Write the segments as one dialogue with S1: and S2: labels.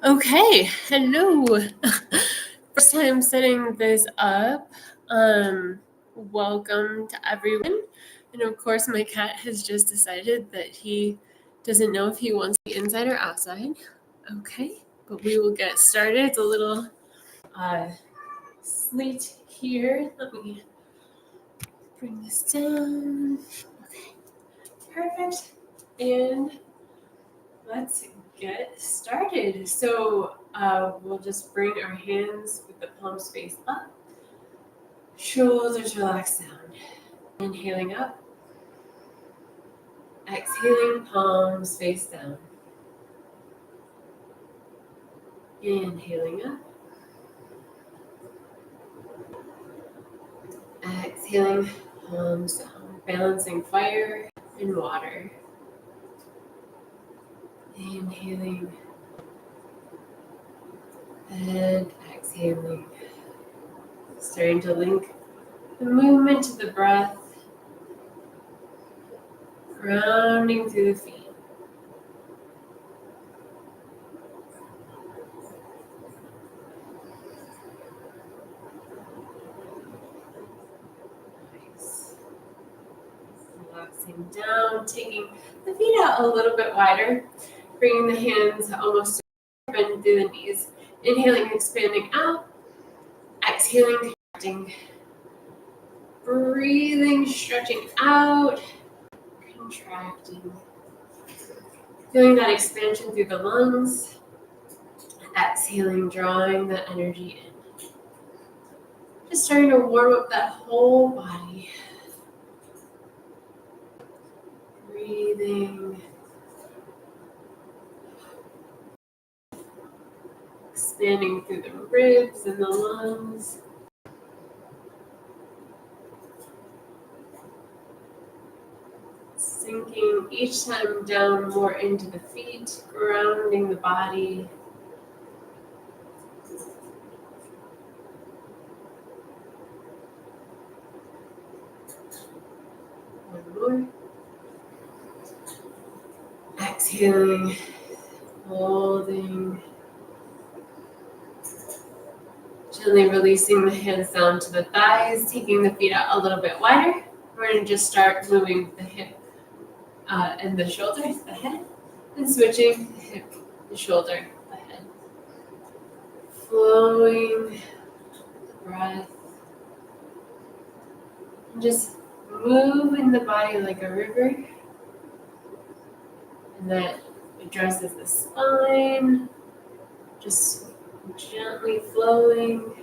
S1: Okay, hello. First time setting this up. Welcome to everyone. And of course, my cat has just decided that he doesn't know if he wants to be inside or outside. Okay, but we will get started. It's a little sleet here. Let me bring this down. Okay, perfect. And let's get started. So we'll just bring our hands with the palms face up, shoulders relax down. Inhaling up, exhaling, palms face down. Inhaling up, exhaling, palms down. Balancing fire and water. Inhaling and exhaling. Starting to link the movement to the breath, grounding through the feet. Nice. Relaxing down, taking the feet out a little bit wider, bringing the hands almost bend through the knees. Inhaling, expanding out, exhaling, contracting. Breathing, stretching out, contracting. Feeling that expansion through the lungs. Exhaling, drawing that energy in. Just starting to warm up that whole body. Breathing. Expanding through the ribs and the lungs. Sinking each time down more into the feet, grounding the body. One more. Exhaling, holding. Gently releasing the hands down to the thighs, taking the feet out a little bit wider. We're going to just start moving the hip and the shoulders, the head, and switching the hip, the shoulder, the head. Flowing breath. And just moving the body like a river. And that addresses the spine. Just gently flowing.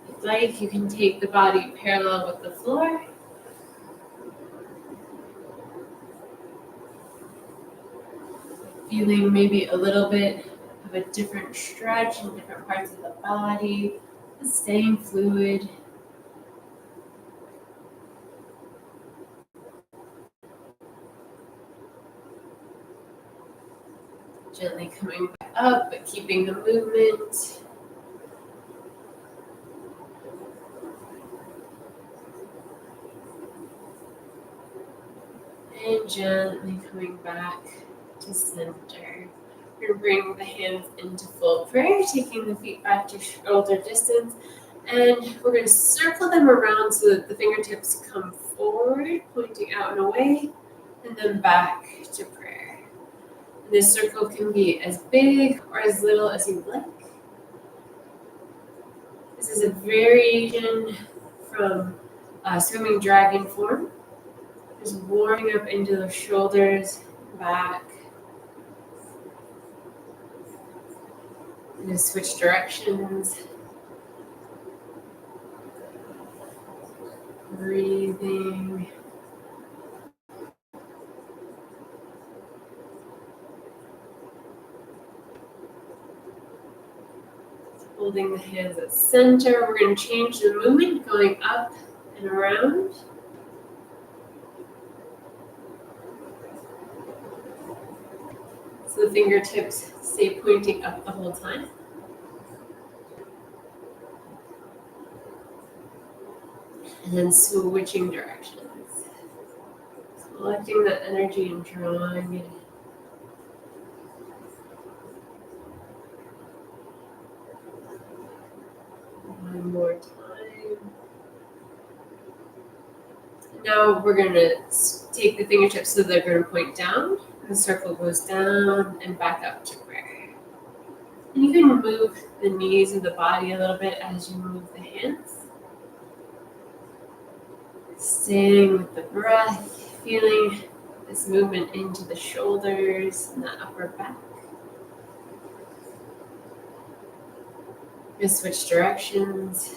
S1: If you'd like, you can take the body parallel with the floor. Feeling maybe a little bit of a different stretch in different parts of the body, staying fluid. Gently coming back up, but keeping the movement. And gently coming back to center. We're going to bring the hands into full prayer, taking the feet back to shoulder distance. And we're going to circle them around so that the fingertips come forward, pointing out and away, and then back to prayer. And this circle can be as big or as little as you like. This is a variation from swimming dragon form. Just warming up into the shoulders, back. And just switch directions. Breathing. Holding the hands at center. We're going to change the movement, going up and around. So the fingertips stay pointing up the whole time. And then switching directions. Collecting that energy and drawing it. One more time. Now we're going to take the fingertips so they're going to point down. The circle goes down and back up to prayer. And you can move the knees of the body a little bit as you move the hands. Staying with the breath, feeling this movement into the shoulders and the upper back. Just switch directions.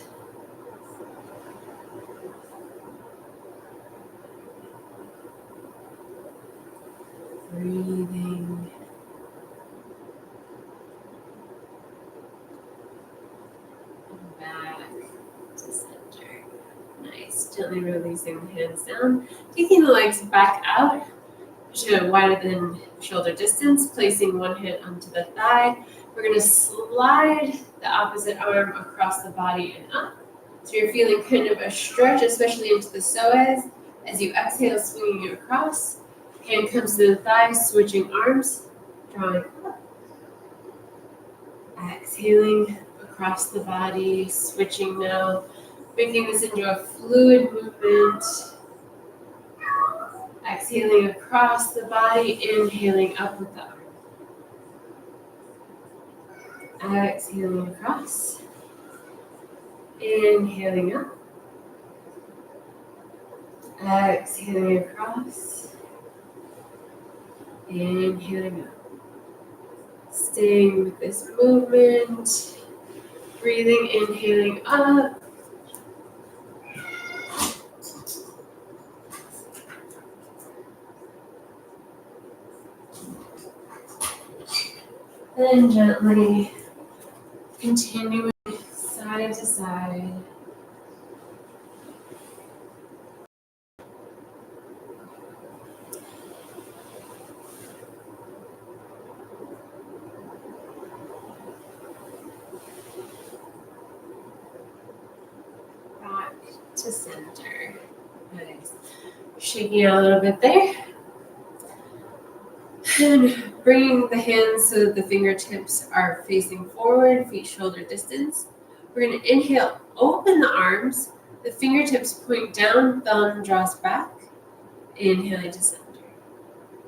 S1: Breathing. And back to center. Nice. Gently releasing the hands down. Taking the legs back out to wider than shoulder distance. Placing one hand onto the thigh. We're going to slide the opposite arm across the body and up. So you're feeling kind of a stretch, especially into the psoas. As you exhale, swinging it across. Hand comes to the thigh, switching arms, drawing up. Exhaling across the body, switching now. Making this into a fluid movement. Exhaling across the body, inhaling up with the arm. Exhaling across. Inhaling up. Exhaling across. Inhaling up. Staying with this movement. Breathing, inhaling up. Then gently continuing side to side. Back to center. Nice. Shaking out a little bit there. And bringing the hands so that the fingertips are facing forward, feet shoulder distance. We're going to inhale, open the arms. The fingertips point down, thumb draws back. Inhaling to center.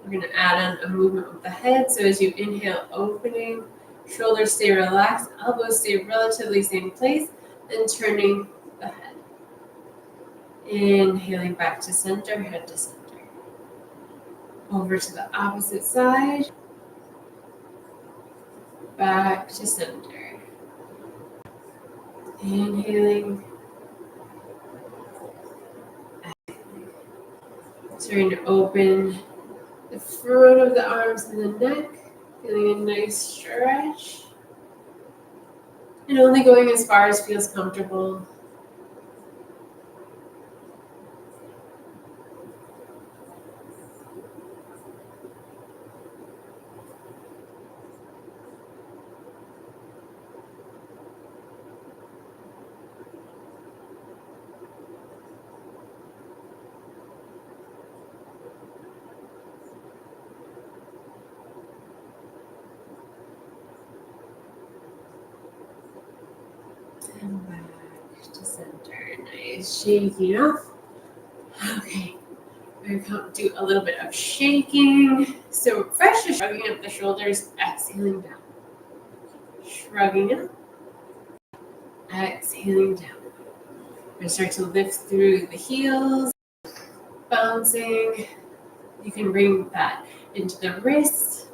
S1: We're going to add on a movement with the head. So as you inhale, opening, shoulders stay relaxed, elbows stay relatively same place, then turning the head. Inhaling back to center, head to center. Over to the opposite side. Back to center. Inhaling. Starting to open the front of the arms and the neck. Feeling a nice stretch. And only going as far as feels comfortable. And back to center. Nice. Shaking off. Okay. We're going to do a little bit of shaking. So first, just shrugging up the shoulders, exhaling down. Shrugging up. Exhaling down. We're going to start to lift through the heels. Bouncing. You can bring that into the wrists.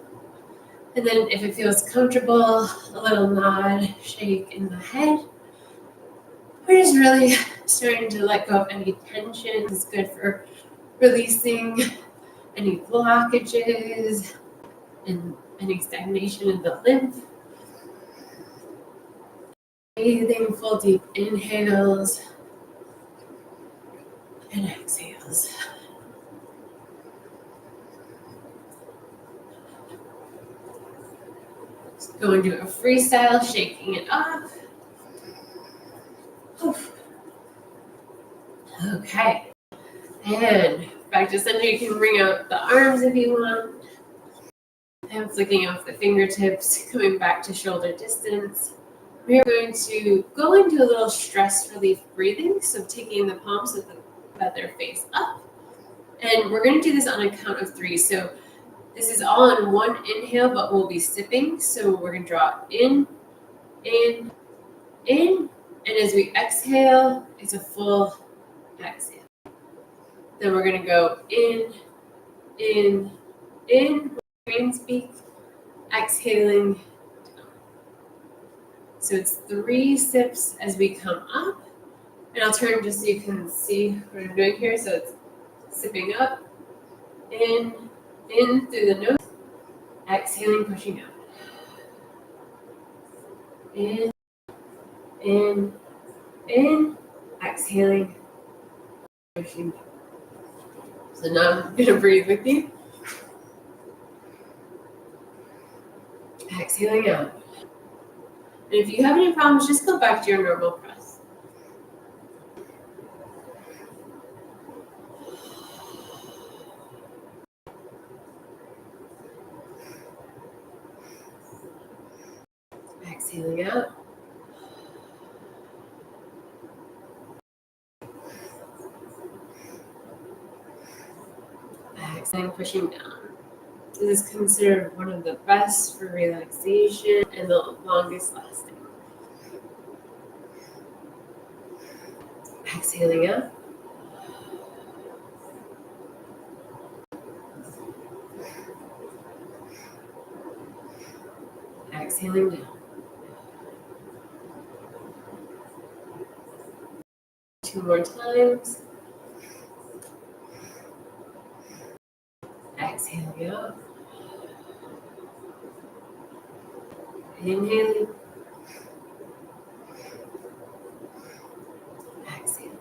S1: And then if it feels comfortable, a little nod, shake in the head. We're just really starting to let go of any tension. It's good for releasing any blockages and any stagnation in the lymph. Breathing full deep inhales and exhales. Just going to a freestyle, shaking it off. Okay, and Back to center. You can bring out the arms if you want. And flicking off the fingertips, coming back to shoulder distance. We're going to go into a little stress relief breathing. So taking the palms with the feather face up. And we're going to do this on a count of 3. So this is all in one inhale, but we'll be sipping. So we're going to draw in, in, in. And as we exhale, it's a full exhale. Then we're going to go in, Korean speak, exhaling. So it's 3 sips as we come up. And I'll turn just so you can see what I'm doing here. So it's sipping up, in through the nose, exhaling, pushing out. In, exhaling, pushing out. So now I'm going to breathe with you. Exhaling out. And if you have any problems, just go back to your normal press. Exhaling out. Exhaling, pushing down. This is considered one of the best for relaxation and the longest lasting. Exhaling out. Exhaling down. 2 more times. Exhaling out. Inhaling. Exhaling.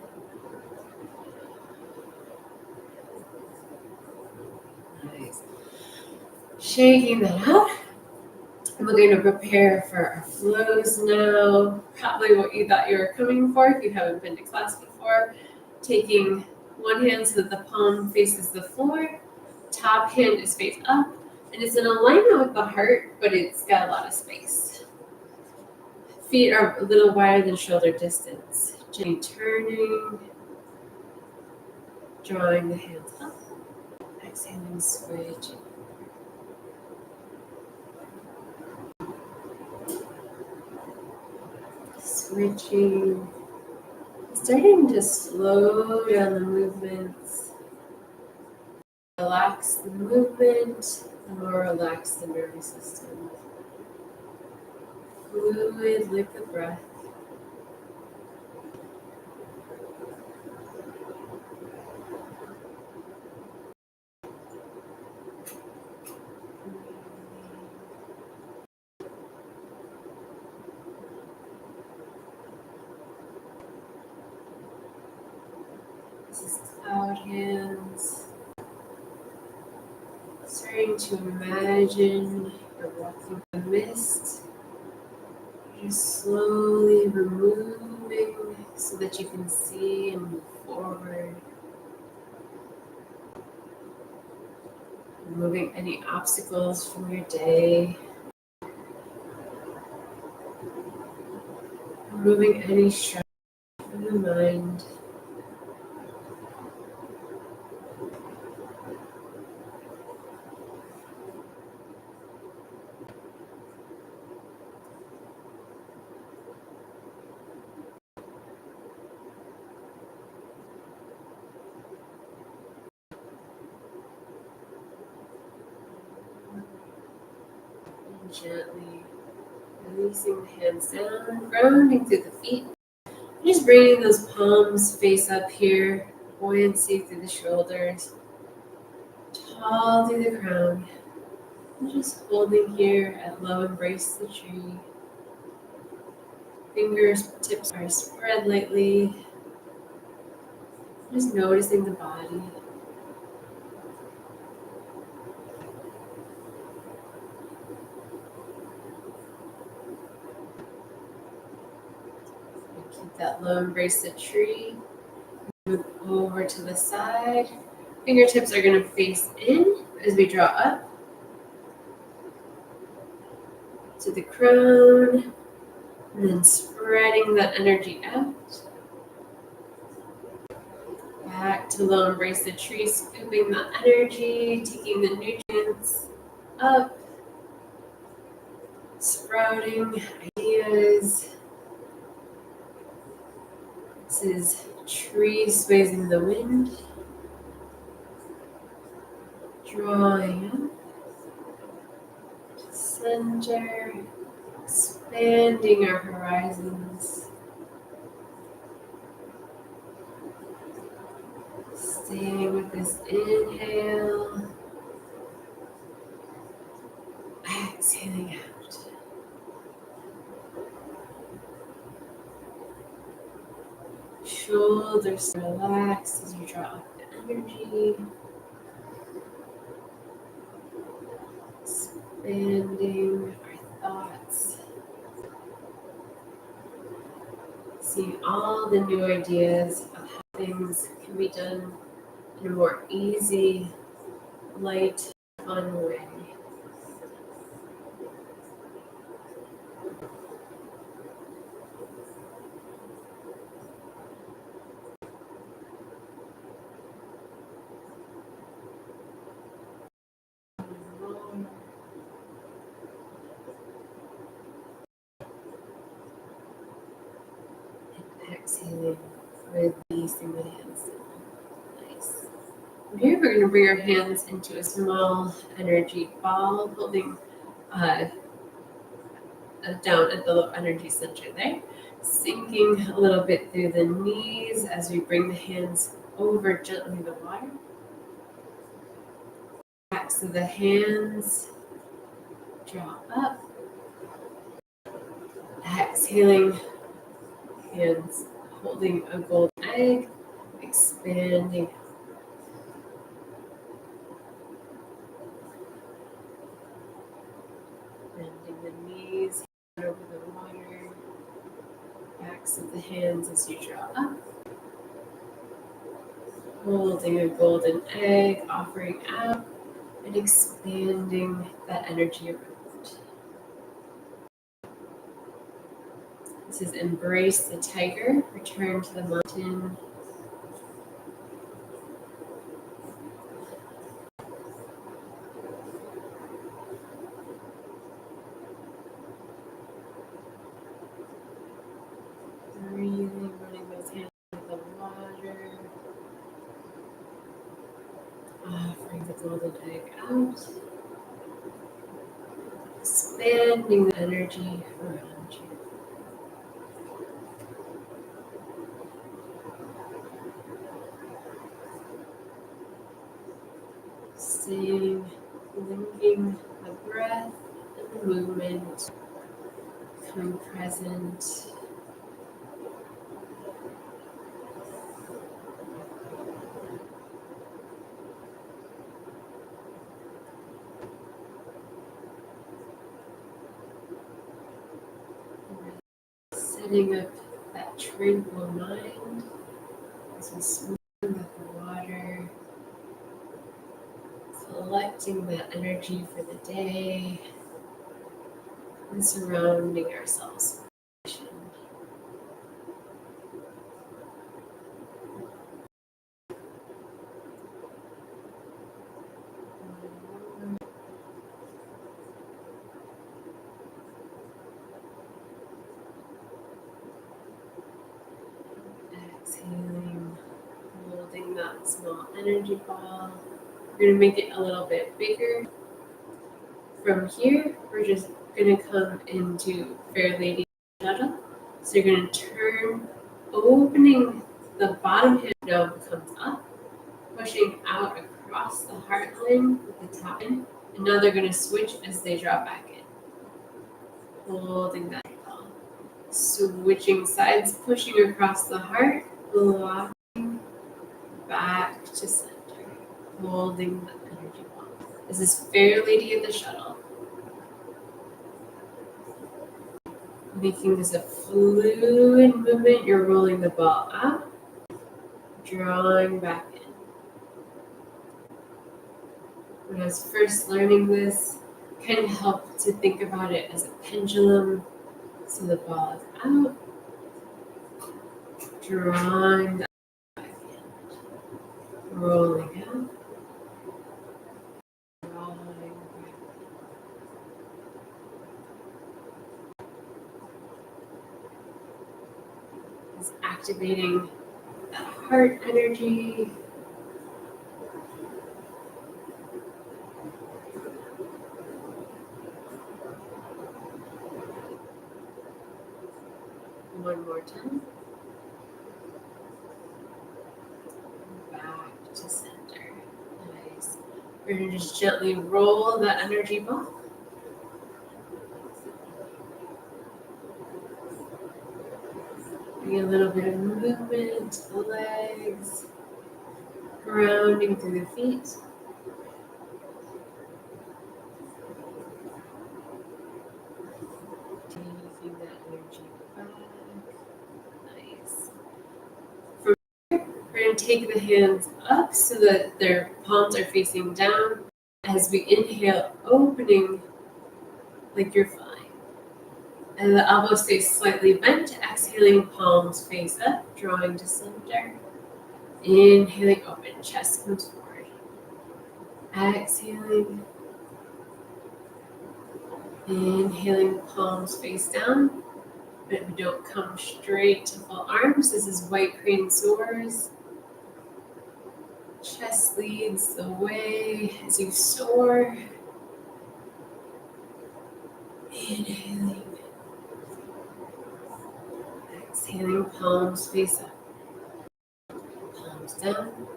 S1: Nice. Shaking that out. And we're going to prepare for our flows now. Probably what you thought you were coming for if you haven't been to class before. Taking one hand so that the palm faces the floor. Top hand is face up. And it's in alignment with the heart, but it's got a lot of space. Feet are a little wider than shoulder distance. Gently turning. Drawing the hands up. Exhaling, switching. Switching, starting to slow down the movements. Relax the movement, the more relaxed the nervous system. Fluid like the breath. This is cloud hands. Starting to imagine you're walking the mist. Just slowly removing so that you can see and move forward. Removing any obstacles from your day. Removing any stress from the mind. Gently releasing the hands down, grounding through the feet. Just bringing those palms face up here, buoyancy through the shoulders, tall through the crown. And just holding here at low, embrace the tree. Fingers, tips are spread lightly. Just noticing the body. Keep that low, embrace the tree. Move over to the side. Fingertips are going to face in as we draw up to the crown, and then spreading that energy out. Back to low embrace the tree, scooping the energy, taking the nutrients up, sprouting ideas. This is tree sways in the wind, drawing up, center, expanding our horizons. Staying with this inhale, exhaling out. Shoulders relax as you draw up the energy. Expanding our thoughts. Seeing all the new ideas of how things can be done in a more easy, light, fun way. Exhaling, releasing the hands. Nice. From here, we're going to bring our hands into a small energy ball, holding down at the low energy center there. Sinking a little bit through the knees as we bring the hands over gently the water. Backs of the hands, draw up. Exhaling, hands holding a golden egg, expanding. Bending the knees, hand over the water. Backs of the hands as you draw up. Holding a golden egg, offering out, and expanding that energy around. This is embrace the tiger, return to the mountain. Breathing, running those hands into the water. Offering the golden egg out. Expanding the energy around you. Staying, linking the breath and the movement, becoming present. Setting up that tranquil mind as we smooth out the water, collecting that energy for the day, and surrounding ourselves. Exhaling, holding that small energy ball. We're going to make it a little bit bigger. From here, we're just going to come into Fair Lady Shuttle. So you're going to turn, opening the bottom hand now comes up, pushing out across the heart line with the top in. And now they're going to switch as they drop back in. Holding that ball. Switching sides, pushing across the heart, locking back to center. Holding the energy ball. This is Fair Lady of the Shuttle. Making this a fluid movement, you're rolling the ball up, drawing back in. When I was first learning this, kind of helped to think about it as a pendulum. So the ball is out, drawing the back in, rolling out, drawing back. It's activating that heart energy. One more time. Back to center. Nice. We're going to just gently roll that energy ball. Bring a little bit of movement to the legs, grounding through the feet. Taking that energy back. Nice. From here, we're going to take the hands up so that their palms are facing down. As we inhale, opening like you're flying. And the elbows stay slightly bent, exhaling, palms face up, drawing to center. Inhaling, open, chest comes forward. Exhaling. Inhaling, palms face down, but we don't come straight to full arms. This is white crane soars. Chest leads the way as you soar. Inhaling. Exhaling, palms face up. Palms down.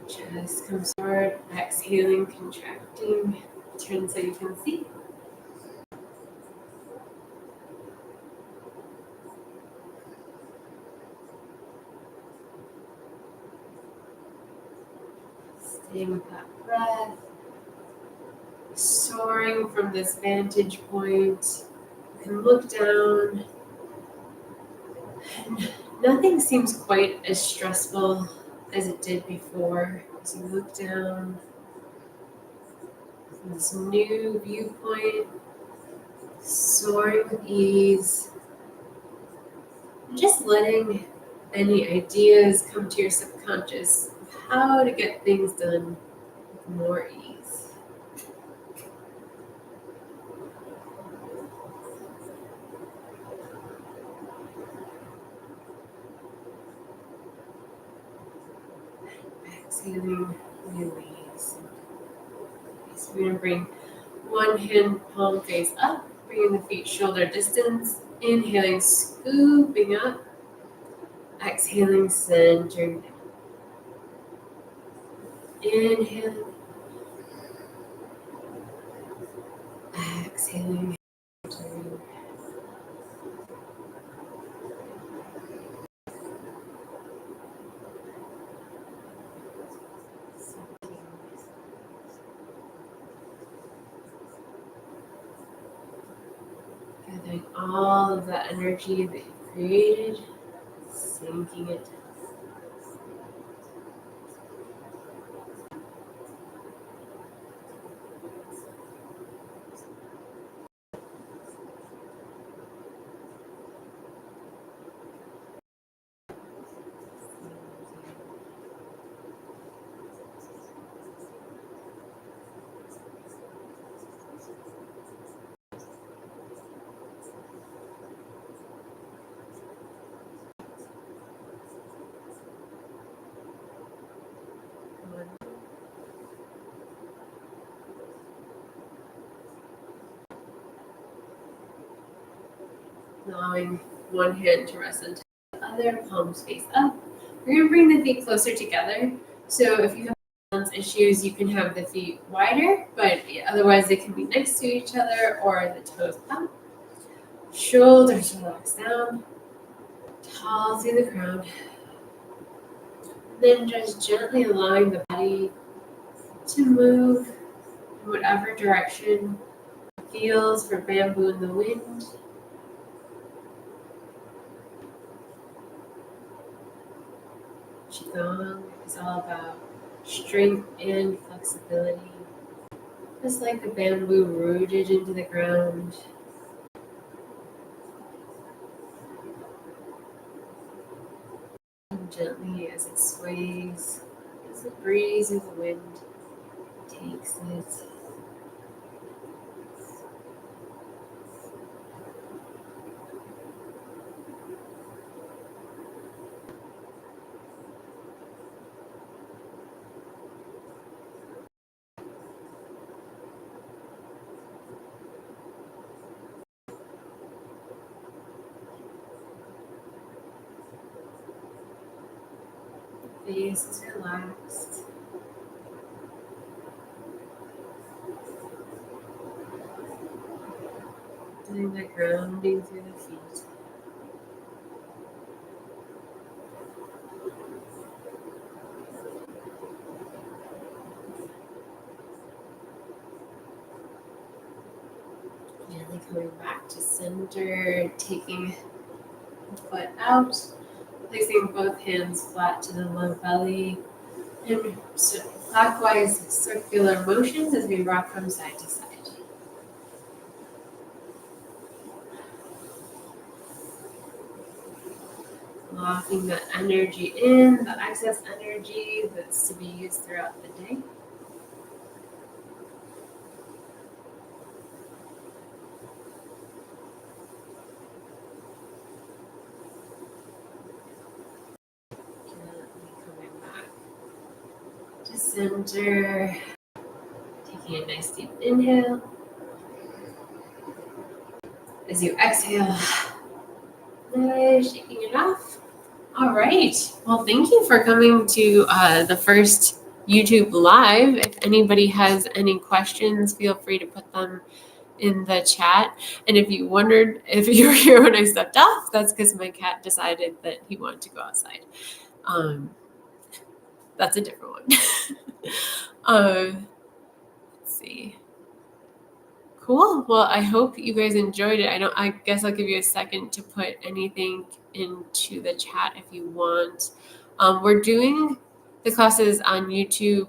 S1: Chest comes forward. Exhaling, contracting. Turn so you can see. Staying with that breath. Soaring from this vantage point. You can look down. And nothing seems quite as stressful as it did before. As you look down from this new viewpoint, soaring with ease, and just letting any ideas come to your subconscious of how to get things done with more ease. Exhaling, release. So we're going to bring one hand palm face up, bringing the feet shoulder distance. Inhaling, scooping up. Exhaling, centering down. Inhaling. Exhaling, centering. Gathering all of that energy that you created, sinking it down. Allowing one hand to rest on top of the other, palms face up. We're going to bring the feet closer together. So if you have balance issues, you can have the feet wider, but otherwise they can be next to each other or the toes up. Shoulders relax down, tall through the crown. Then just gently allowing the body to move in whatever direction feels for bamboo in the wind. Qigong is all about strength and flexibility. Just like a bamboo rooted into the ground. And gently as it sways, as the breeze or the wind takes it. The face is relaxed. Doing the grounding through the feet. Gently coming back to center, taking the foot out, placing both hands flat to the low belly, and clockwise circular motions as we rock from side to side. Locking that energy in, the excess energy that's to be used throughout the day. Gently coming back to center. Taking a nice deep inhale. As you exhale, shaking it off. All right. Well, thank you for coming to the first YouTube Live. If anybody has any questions, feel free to put them in the chat. And if you wondered if you were here when I stepped off, that's because my cat decided that he wanted to go outside. That's a different one. Let's see. Cool. Well, I hope you guys enjoyed it. I guess I'll give you a second to put anything into the chat if you want. We're doing the classes on YouTube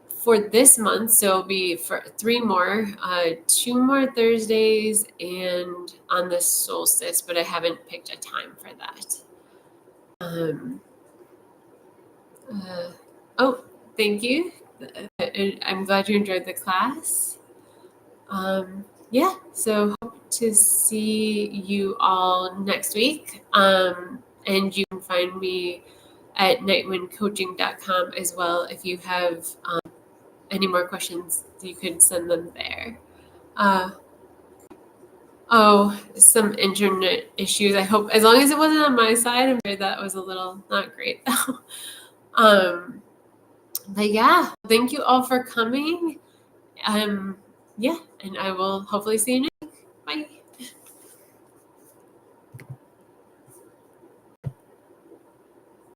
S1: for this month, so it'll be for 3 more, 2 more Thursdays and on the solstice, but I haven't picked a time for that. Oh, thank you. I'm glad you enjoyed the class. Yeah, so hope to see you all next week. And you can find me at nightwindcoaching.com as well. If you have any more questions, you could send them there. Some internet issues. I hope, as long as it wasn't on my side, I'm sure that was a little not great though. But yeah, thank you all for coming. Yeah, and I will hopefully see you next